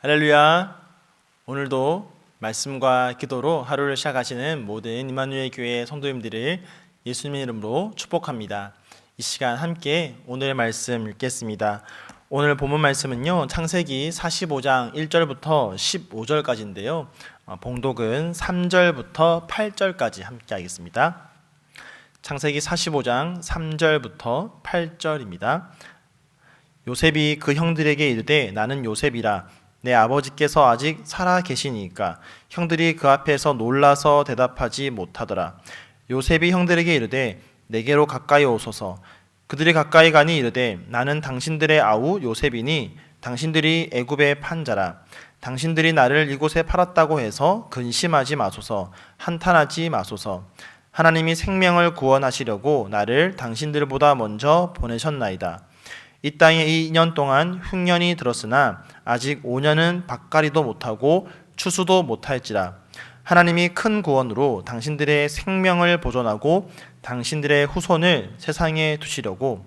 할렐루야. 오늘도 말씀과 기도로 하루를 시작하시는 모든 임마누엘 교회 성도님들을 예수님의 이름으로 축복합니다. 이 시간 함께 오늘의 말씀 읽겠습니다. 오늘 본문 말씀은요, 창세기 45장 1절부터 15절까지인데요. 봉독은 3절부터 8절까지 함께 하겠습니다. 창세기 45장 3절부터 8절입니다. 요셉이 그 형들에게 이르되 나는 요셉이라 내 아버지께서 아직 살아 계시니까 형들이 그 앞에서 놀라서 대답하지 못하더라. 요셉이 형들에게 이르되 내게로 가까이 오소서. 그들이 가까이 가니 이르되 나는 당신들의 아우 요셉이니 당신들이 애굽의 판자라. 당신들이 나를 이곳에 팔았다고 해서 근심하지 마소서. 한탄하지 마소서. 하나님이 생명을 구원하시려고 나를 당신들보다 먼저 보내셨나이다. 이 땅에 2년 동안 흉년이 들었으나 아직 5년은 밭가리도 못하고 추수도 못할지라. 하나님이 큰 구원으로 당신들의 생명을 보존하고 당신들의 후손을 세상에 두시려고.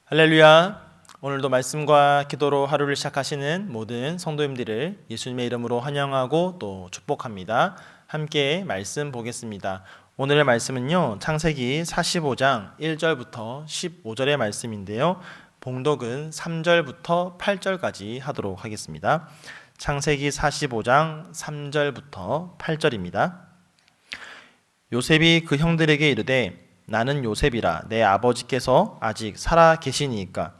할렐루야. 오늘도 말씀과 기도로 하루를 시작하시는 모든 성도님들을 예수님의 이름으로 환영하고 또 축복합니다. 함께 말씀 보겠습니다. 오늘의 말씀은요, 창세기 45장 1절부터 15절의 말씀인데요. 봉독은 3절부터 8절까지 하도록 하겠습니다. 창세기 45장 3절부터 8절입니다. 요셉이 그 형들에게 이르되 나는 요셉이라 내 아버지께서 아직 살아 계시니까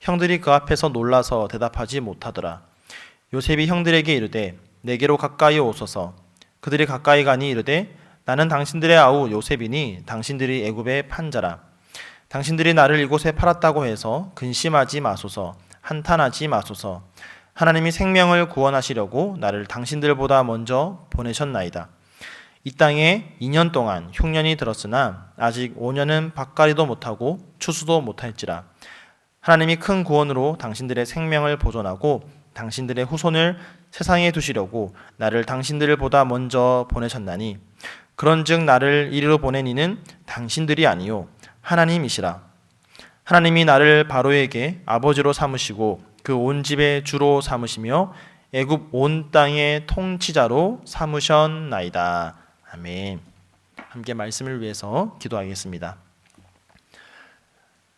형들이 그 앞에서 놀라서 대답하지 못하더라. 요셉이 형들에게 이르되 내게로 가까이 오소서. 그들이 가까이 가니 이르되 나는 당신들의 아우 요셉이니 당신들이 애굽의 판자라. 당신들이 나를 이곳에 팔았다고 해서 근심하지 마소서. 한탄하지 마소서. 하나님이 생명을 구원하시려고 나를 당신들보다 먼저 보내셨나이다. 이 땅에 2년 동안 흉년이 들었으나 아직 5년은 밭가리도 못하고 추수도 못할지라. 하나님이 큰 구원으로 당신들의 생명을 보존하고 당신들의 후손을 세상에 두시려고 나를 당신들보다 먼저 보내셨나니 그런즉 나를 이리로 보낸 이는 당신들이 아니요 하나님이시라. 하나님이 나를 바로에게 아버지로 삼으시고 그 온 집의 주로 삼으시며 애굽 온 땅의 통치자로 삼으셨나이다. 아멘. 함께 말씀을 위해서 기도하겠습니다.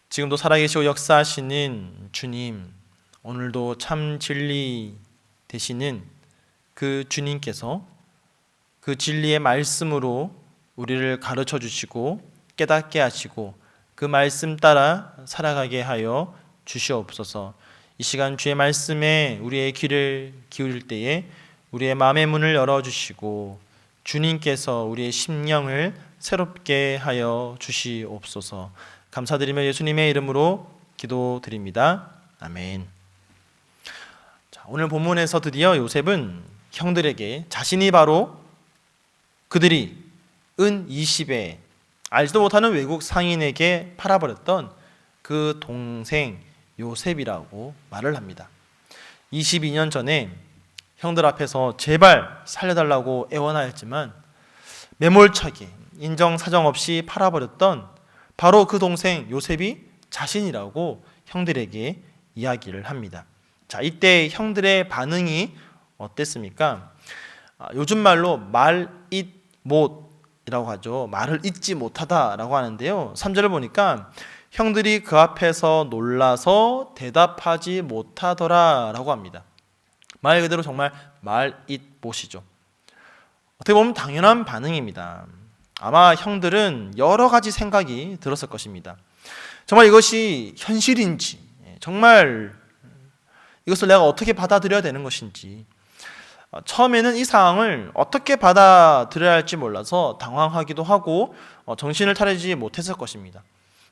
지금도 살아계시고 역사하시는 주님, 오늘도 참 진리 되시는 그 주님께서 그 진리의 말씀으로 우리를 가르쳐 주시고 깨닫게 하시고 그 말씀 따라 살아가게 하여 주시옵소서. 이 시간 주의 말씀에 우리의 귀를 기울일 때에 우리의 마음의 문을 열어주시고 주님께서 우리의 심령을 새롭게 하여 주시옵소서. 감사드리며 예수님의 이름으로 기도드립니다. 아멘. 자, 오늘 본문에서 드디어 요셉은 형들에게 자신이 바로 그들이 은 20에 알지도 못하는 외국 상인에게 팔아버렸던 그 동생 요셉이라고 말을 합니다. 22년 전에 형들 앞에서 제발 살려달라고 애원하였지만 매몰차게 인정사정 없이 팔아버렸던 바로 그 동생 요셉이 자신이라고 형들에게 이야기를 합니다. 자, 이때 형들의 반응이 어땠습니까? 요즘 말로 말잇 못이라고 하죠. 말을 잇지 못하다라고 하는데요. 3절을 보니까 형들이 그 앞에서 놀라서 대답하지 못하더라라고 합니다. 말 그대로 정말 말잇 못이죠. 어떻게 보면 당연한 반응입니다. 아마 형들은 여러 가지 생각이 들었을 것입니다. 정말 이것이 현실인지, 정말 이것을 내가 어떻게 받아들여야 되는 것인지, 처음에는 이 상황을 어떻게 받아들여야 할지 몰라서 당황하기도 하고 정신을 차리지 못했을 것입니다.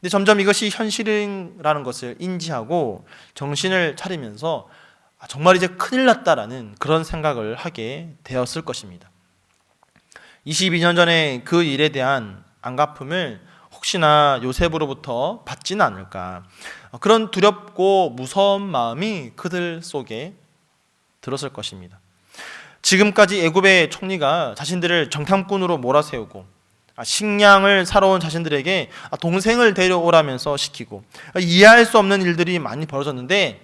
근데 점점 이것이 현실이라는 것을 인지하고 정신을 차리면서 정말 이제 큰일 났다라는 그런 생각을 하게 되었을 것입니다. 22년 전에 그 일에 대한 안갚음을 혹시나 요셉으로부터 받지는 않을까, 그런 두렵고 무서운 마음이 그들 속에 들었을 것입니다. 지금까지 애굽의 총리가 자신들을 정탐꾼으로 몰아세우고 식량을 사러 온 자신들에게 동생을 데려오라면서 시키고, 이해할 수 없는 일들이 많이 벌어졌는데,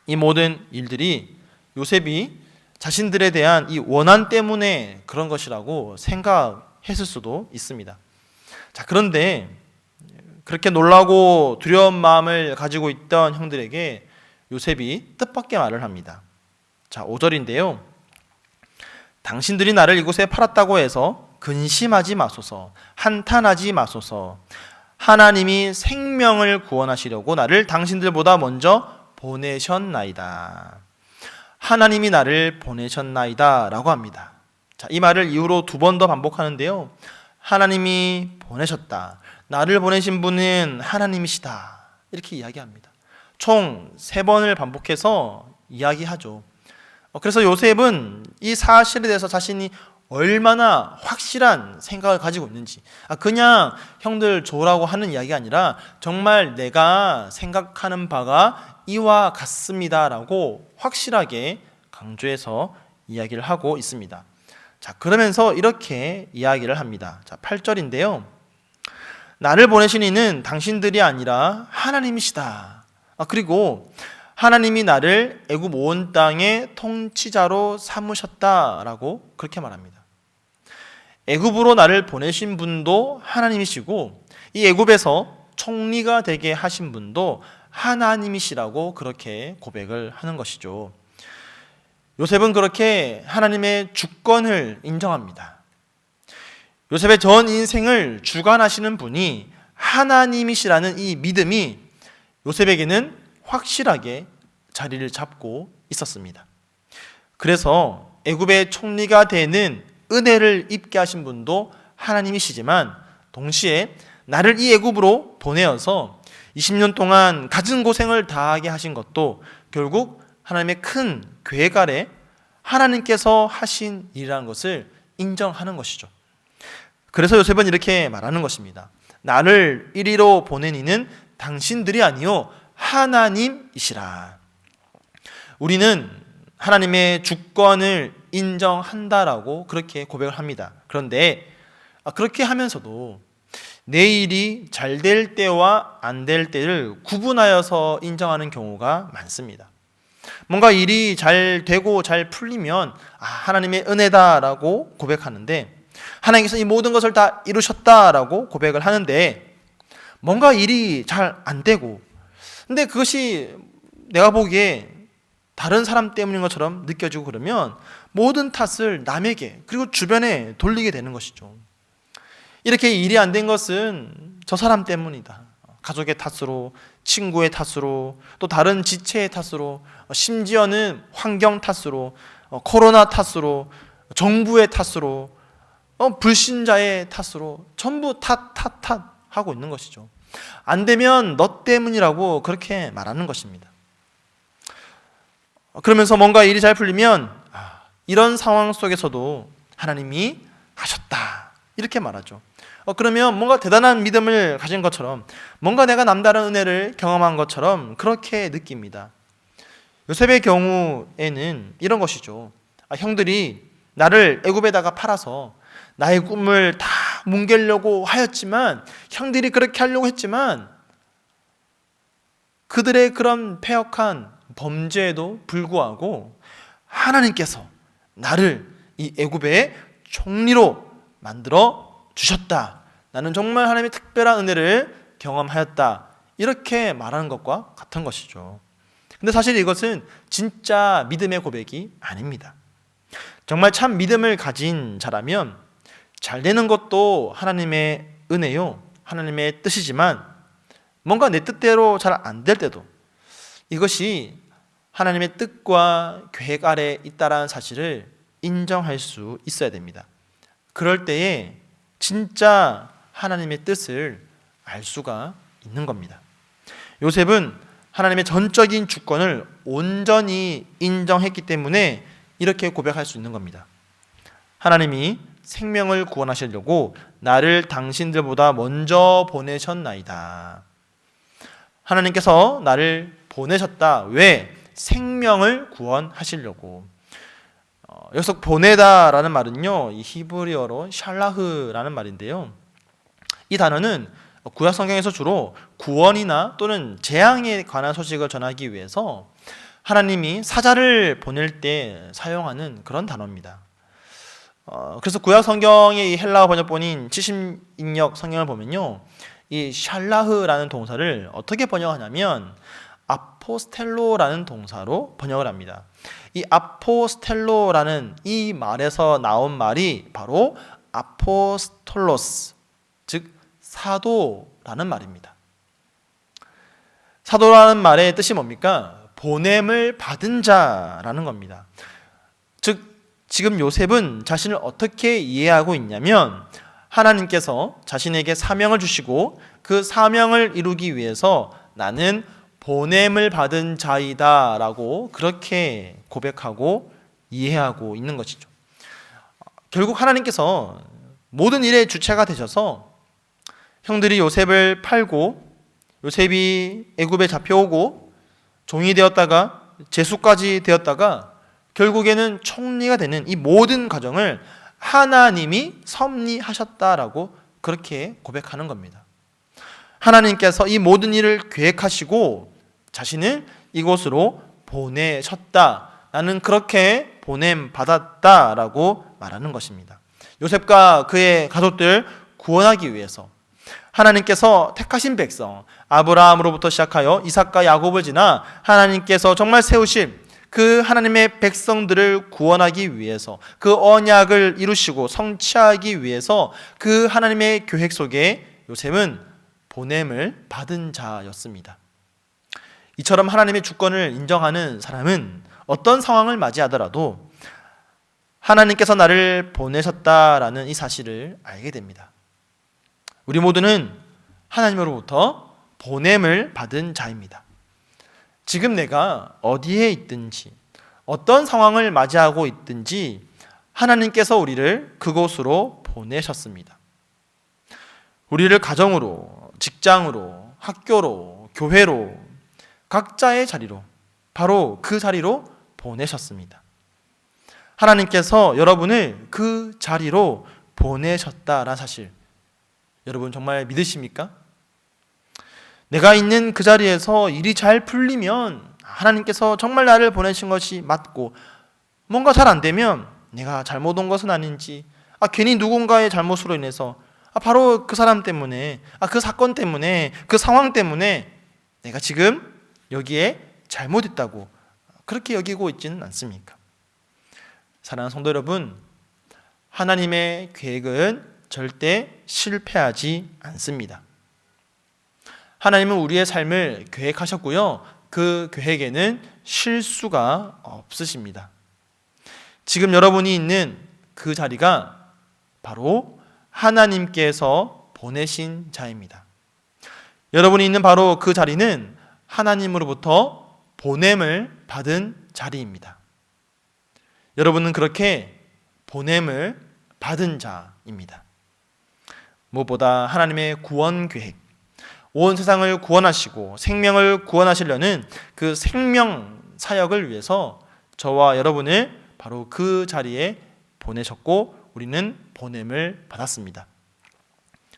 이 모든 일들이 요셉이 자신들에 대한 이 원한 때문에 그런 것이라고 생각했을 수도 있습니다. 자, 그런데 그렇게 놀라고 두려운 마음을 가지고 있던 형들에게 요셉이 뜻밖의 말을 합니다. 자, 5절인데요. 당신들이 나를 이곳에 팔았다고 해서 근심하지 마소서, 한탄하지 마소서. 하나님이 생명을 구원하시려고 나를 당신들보다 먼저 보내셨나이다. 하나님이 나를 보내셨나이다 라고 합니다. 자, 이 말을 이후로 2번 더 반복하는데요. 하나님이 보내셨다. 나를 보내신 분은 하나님이시다. 이렇게 이야기합니다. 총 3번을 반복해서 이야기하죠. 그래서 요셉은 이 사실에 대해서 자신이 얼마나 확실한 생각을 가지고 있는지, 그냥 형들 좋으라고 하는 이야기가 아니라 정말 내가 생각하는 바가 이와 같습니다라고 확실하게 강조해서 이야기를 하고 있습니다. 자, 그러면서 이렇게 이야기를 합니다. 자, 8절인데요. 나를 보내신 이는 당신들이 아니라 하나님이시다. 그리고 하나님이 나를 애굽 온 땅의 통치자로 삼으셨다라고 그렇게 말합니다. 애굽으로 나를 보내신 분도 하나님이시고, 이 애굽에서 총리가 되게 하신 분도 하나님이시라고 그렇게 고백을 하는 것이죠. 요셉은 그렇게 하나님의 주권을 인정합니다. 요셉의 전 인생을 주관하시는 분이 하나님이시라는 이 믿음이 요셉에게는 확실하게 자리를 잡고 있었습니다. 그래서 애굽의 총리가 되는 은혜를 입게 하신 분도 하나님이시지만, 동시에 나를 이 애굽으로 보내어서 20년 동안 갖은 고생을 다하게 하신 것도 결국 하나님의 큰 계획 아래 하나님께서 하신 일이라는 것을 인정하는 것이죠. 그래서 요셉은 이렇게 말하는 것입니다. 나를 이리로 보낸 이는 당신들이 아니요 하나님이시라. 우리는 하나님의 주권을 인정한다라고 그렇게 고백을 합니다. 그런데 그렇게 하면서도 내 일이 잘 될 때와 안 될 때를 구분하여서 인정하는 경우가 많습니다. 뭔가 일이 잘 되고 잘 풀리면 하나님의 은혜다라고 고백하는데, 하나님께서 이 모든 것을 다 이루셨다라고 고백을 하는데, 뭔가 일이 잘 안 되고, 근데 그것이 내가 보기에 다른 사람 때문인 것처럼 느껴지고 그러면 모든 탓을 남에게, 그리고 주변에 돌리게 되는 것이죠. 이렇게 일이 안 된 것은 저 사람 때문이다. 가족의 탓으로, 친구의 탓으로, 또 다른 지체의 탓으로, 심지어는 환경 탓으로, 코로나 탓으로, 정부의 탓으로, 불신자의 탓으로 전부 탓하고 있는 것이죠. 안 되면 너 때문이라고 그렇게 말하는 것입니다. 그러면서 뭔가 일이 잘 풀리면 이런 상황 속에서도 하나님이 하셨다 이렇게 말하죠. 그러면 뭔가 대단한 믿음을 가진 것처럼, 뭔가 내가 남다른 은혜를 경험한 것처럼 그렇게 느낍니다. 요셉의 경우에는 이런 것이죠. 형들이 나를 애굽에다가 팔아서 나의 꿈을 다 뭉개려고 하였지만, 형들이 그렇게 하려고 했지만, 그들의 그런 패역한 범죄에도 불구하고 하나님께서 나를 이 애굽의 총리로 만들어 주셨다. 나는 정말 하나님의 특별한 은혜를 경험하였다. 이렇게 말하는 것과 같은 것이죠. 근데 사실 이것은 진짜 믿음의 고백이 아닙니다. 정말 참 믿음을 가진 자라면 잘 되는 것도 하나님의 은혜요, 하나님의 뜻이지만, 뭔가 내 뜻대로 잘 안 될 때도 이것이 하나님의 뜻과 계획 아래 있다라는 사실을 인정할 수 있어야 됩니다. 그럴 때에 진짜 하나님의 뜻을 알 수가 있는 겁니다. 요셉은 하나님의 전적인 주권을 온전히 인정했기 때문에 이렇게 고백할 수 있는 겁니다. 하나님이 생명을 구원하시려고 나를 당신들보다 먼저 보내셨나이다. 하나님께서 나를 보내셨다. 왜? 생명을 구원하시려고. 여기서 보내다라는 말은요, 이 히브리어로 샬라흐라는 말인데요, 이 단어는 구약 성경에서 주로 구원이나 또는 재앙에 관한 소식을 전하기 위해서 하나님이 사자를 보낼 때 사용하는 그런 단어입니다. 그래서 구약 성경의 이 헬라어 번역본인 70인역 성경을 보면요, 이 샬라흐라는 동사를 어떻게 번역하냐면 아포스텔로라는 동사로 번역을 합니다. 이 아포스텔로라는 이 말에서 나온 말이 바로 아포스톨로스, 즉 사도라는 말입니다. 사도라는 말의 뜻이 뭡니까? 보냄을 받은 자라는 겁니다. 즉 지금 요셉은 자신을 어떻게 이해하고 있냐면 하나님께서 자신에게 사명을 주시고 그 사명을 이루기 위해서 나는 보냄을 받은 자이다 라고 그렇게 고백하고 이해하고 있는 것이죠. 결국 하나님께서 모든 일의 주체가 되셔서 형들이 요셉을 팔고 요셉이 애굽에 잡혀오고 종이 되었다가 제수까지 되었다가 결국에는 총리가 되는 이 모든 과정을 하나님이 섭리하셨다라고 그렇게 고백하는 겁니다. 하나님께서 이 모든 일을 계획하시고 자신을 이곳으로 보내셨다. 나는 그렇게 보냄 받았다라고 말하는 것입니다. 요셉과 그의 가족들 구원하기 위해서 하나님께서 택하신 백성 아브라함으로부터 시작하여 이삭과 야곱을 지나 하나님께서 정말 세우실 그 하나님의 백성들을 구원하기 위해서 그 언약을 이루시고 성취하기 위해서 그 하나님의 계획 속에 요셉은 보냄을 받은 자였습니다. 이처럼 하나님의 주권을 인정하는 사람은 어떤 상황을 맞이하더라도 하나님께서 나를 보내셨다라는 이 사실을 알게 됩니다. 우리 모두는 하나님으로부터 보냄을 받은 자입니다. 지금 내가 어디에 있든지 어떤 상황을 맞이하고 있든지 하나님께서 우리를 그곳으로 보내셨습니다. 우리를 가정으로, 직장으로, 학교로, 교회로, 각자의 자리로, 바로 그 자리로 보내셨습니다. 하나님께서 여러분을 그 자리로 보내셨다라는 사실, 여러분 정말 믿으십니까? 내가 있는 그 자리에서 일이 잘 풀리면 하나님께서 정말 나를 보내신 것이 맞고, 뭔가 잘 안 되면 내가 잘못 온 것은 아닌지, 괜히 누군가의 잘못으로 인해서 바로 그 사람 때문에, 그 사건 때문에, 그 상황 때문에 내가 지금 여기에 잘못했다고 그렇게 여기고 있지는 않습니까? 사랑하는 성도 여러분, 하나님의 계획은 절대 실패하지 않습니다. 하나님은 우리의 삶을 계획하셨고요, 그 계획에는 실수가 없으십니다. 지금 여러분이 있는 그 자리가 바로 하나님께서 보내신 자입니다. 여러분이 있는 바로 그 자리는 하나님으로부터 보냄을 받은 자리입니다. 여러분은 그렇게 보냄을 받은 자입니다. 무엇보다 하나님의 구원 계획, 온 세상을 구원하시고 생명을 구원하시려는 그 생명 사역을 위해서 저와 여러분을 바로 그 자리에 보내셨고 우리는 보냄을 받았습니다.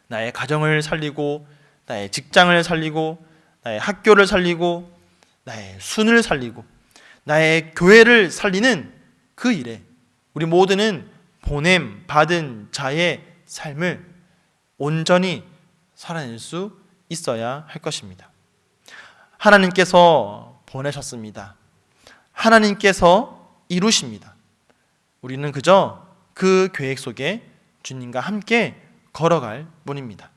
나의 가정을 살리고, 나의 직장을 살리고, 나의 학교를 살리고, 나의 순을 살리고, 나의 교회를 살리는 그 일에 우리 모두는 보냄 받은 자의 삶을 온전히 살아낼 수 있어야 할 것입니다. 하나님께서 보내셨습니다. 하나님께서 이루십니다. 우리는 그저 그 계획 속에 주님과 함께 걸어갈 뿐입니다.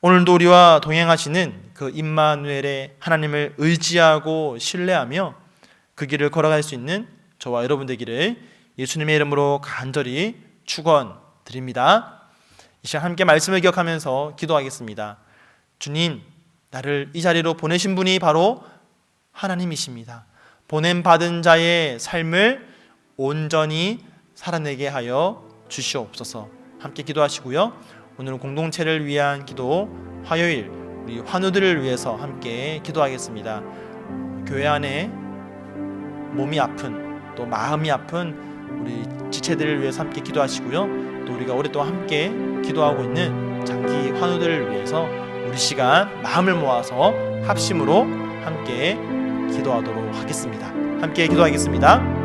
오늘도 우리와 동행하시는 그 임마누엘의 하나님을 의지하고 신뢰하며 그 길을 걸어갈 수 있는 저와 여러분 되기를 예수님의 이름으로 간절히 축원드립니다. 이 시간 함께 말씀을 기억하면서 기도하겠습니다. 주님, 나를 이 자리로 보내신 분이 바로 하나님이십니다. 보냄 받은 자의 삶을 온전히 살아내게 하여 주시옵소서. 함께 기도하시고요. 오늘은 공동체를 위한 기도, 화요일 우리 환우들을 위해서 함께 기도하겠습니다. 교회 안에 몸이 아픈, 또 마음이 아픈 우리 지체들을 위해서 함께 기도하시고요. 또 우리가 오랫동안 함께 기도하고 있는 장기 환우들을 위해서 우리 시간 마음을 모아서 합심으로 함께 기도하도록 하겠습니다. 함께 기도하겠습니다.